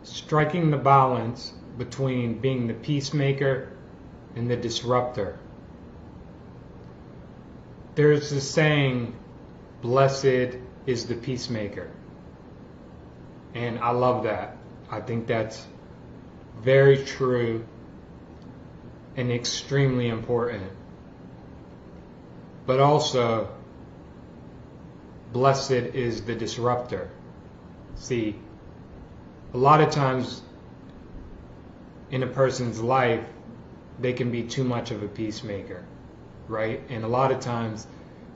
striking the balance between being the peacemaker and the disruptor. There's this saying, blessed is the peacemaker. And I love that. I think that's very true and extremely important. But also, blessed is the disruptor. See, a lot of times in a person's life, they can be too much of a peacemaker, right? And a lot of times,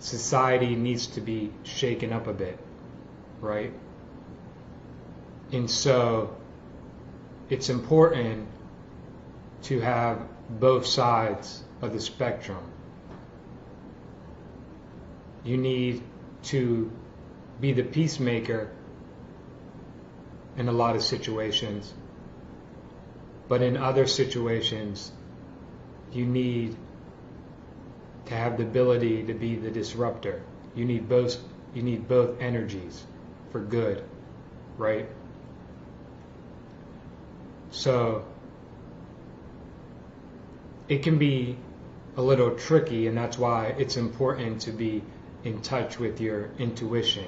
society needs to be shaken up a bit, right? And so, it's important to have both sides of the spectrum. You need to be the peacemaker in a lot of situations, but in other situations, you need to have the ability to be the disruptor. You need both energies for good, right? So it can be a little tricky, and that's why it's important to be in touch with your intuition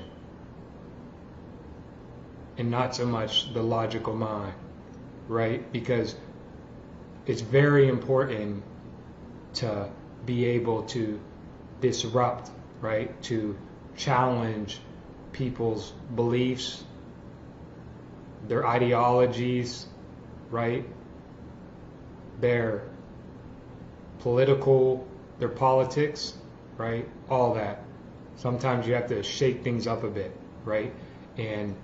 and not so much the logical mind, right? Because it's very important to be able to disrupt, right? To challenge people's beliefs, their ideologies, right? Their politics, right? All that. Sometimes you have to shake things up a bit, right? And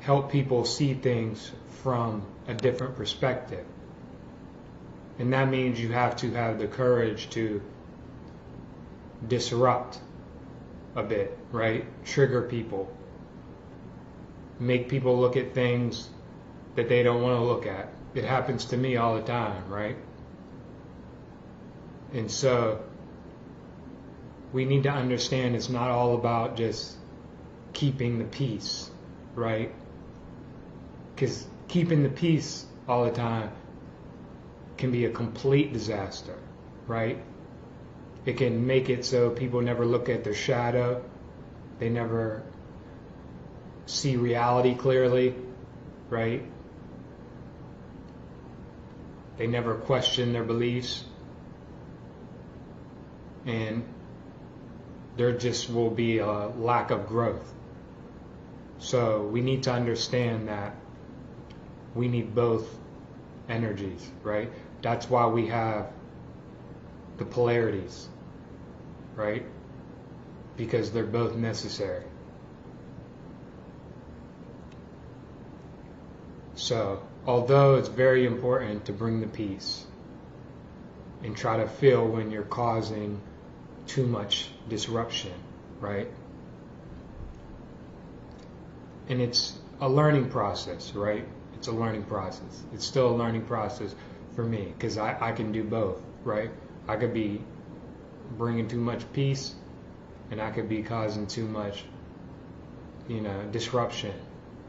help people see things from a different perspective. And that means you have to have the courage to disrupt a bit, right? Trigger people. Make people look at things that they don't want to look at. It happens to me all the time, right? And so we need to understand it's not all about just keeping the peace, right? Because keeping the peace all the time can be a complete disaster, right? It can make it so people never look at their shadow. They never see reality clearly, right? They never question their beliefs. And there just will be a lack of growth. So we need to understand that we need both energies, right? That's why we have the polarities, right? Because they're both necessary. So, although it's very important to bring the peace and try to feel when you're causing too much disruption, right? And it's a learning process, right? It's a learning process. It's still a learning process for me because I can do both, right? I could be bringing too much peace and I could be causing too much, disruption.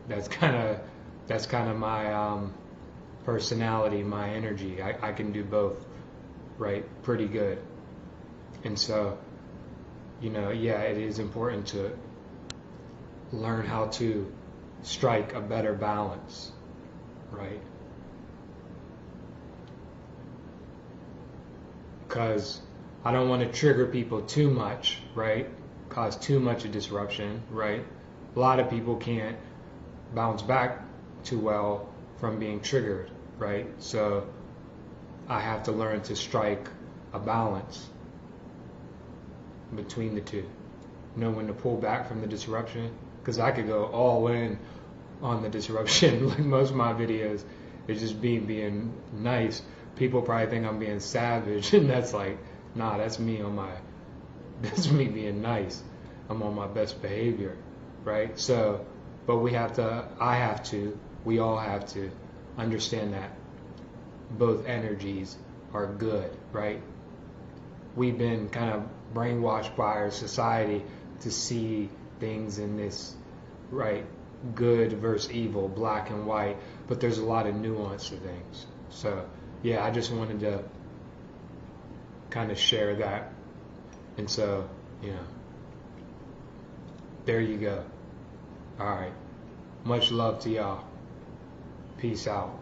That's kind of my personality, my energy. I can do both, right? Pretty good. And so, it is important to learn how to strike a better balance, right? Because I don't want to trigger people too much, right? Cause too much of disruption, right? A lot of people can't bounce back too well from being triggered, right? So I have to learn to strike a balance between the two. Know when to pull back from the disruption, because I could go all in on the disruption. Like most of my videos, it's just being nice. People probably think I'm being savage, and that's like, nah, that's me being nice. I'm on my best behavior, right? So, but we all have to understand that both energies are good, right? We've been kind of brainwashed by our society to see things in this, right, good versus evil, black and white, but there's a lot of nuance to things. So yeah, I just wanted to kind of share that. And so, you know, there you go. All right. Much love to y'all. Peace out.